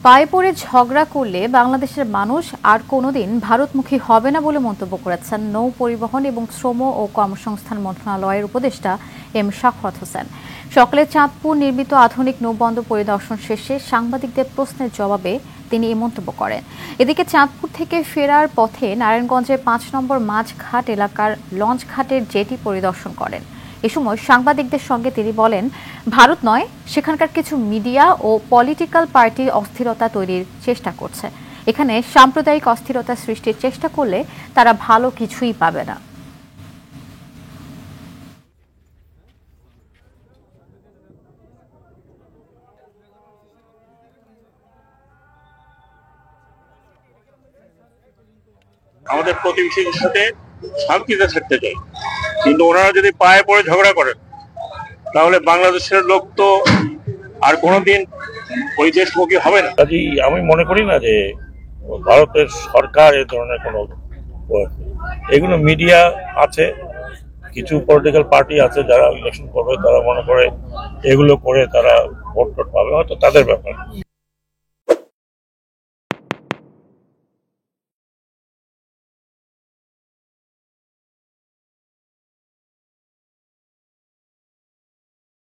পায়ে পড়ে ঝগড়া করলে বাংলাদেশের মানুষ আর কোনোদিন ভারতমুখী হবে না বলে মন্তব্য করেছেন নৌ পরিবহন এবং শ্রম ও কর্মসংস্থান মন্ত্রণালয়ের উপদেষ্টা এম শাফাত হোসেন। সকালে চাঁদপুর নির্মিত আধুনিক নৌবন্দর পরিদর্শন শেষে সাংবাদিকদের প্রশ্নের জবাবে তিনি এই মন্তব্য করেন। এদিকে চাঁদপুর থেকে ফেরার পথে নারায়ণগঞ্জের ৫ নম্বর মাঝঘাট এলাকার লঞ্চ ঘাটের জেটি পরিদর্শন করেন। এ সময় সাংবাদিকদের সঙ্গে তিনি বলেন, ভারত নয়, সেখানকার কিছু মিডিয়া ও পলিটিক্যাল পার্টি অস্থিরতা তৈরির চেষ্টা করছে। এখানে সাম্প্রদায়িক অস্থিরতা সৃষ্টির চেষ্টা করলে তারা ভালো কিছুই পাবে না। আমাদের প্রতিবেশীদের সাথে শান্তিতে থাকতে চাই, কিন্তু ওনারা যদি পায়ে পড়ে ঝগড়া করেন তাহলে বাংলাদেশের লোক তো আর কোনোদিন ওই দেশমুখী হবে না। কাজেই আমি মনে করি না যে ভারতের সরকার এ ধরনের কোনো এগুলো মিডিয়া আছে, কিছু পলিটিক্যাল পার্টি আছে যারা ইলেকশন করবে, তারা মনে করে এগুলো করে তারা ভোট টোট পাবে, হয়তো তাদের ব্যাপার।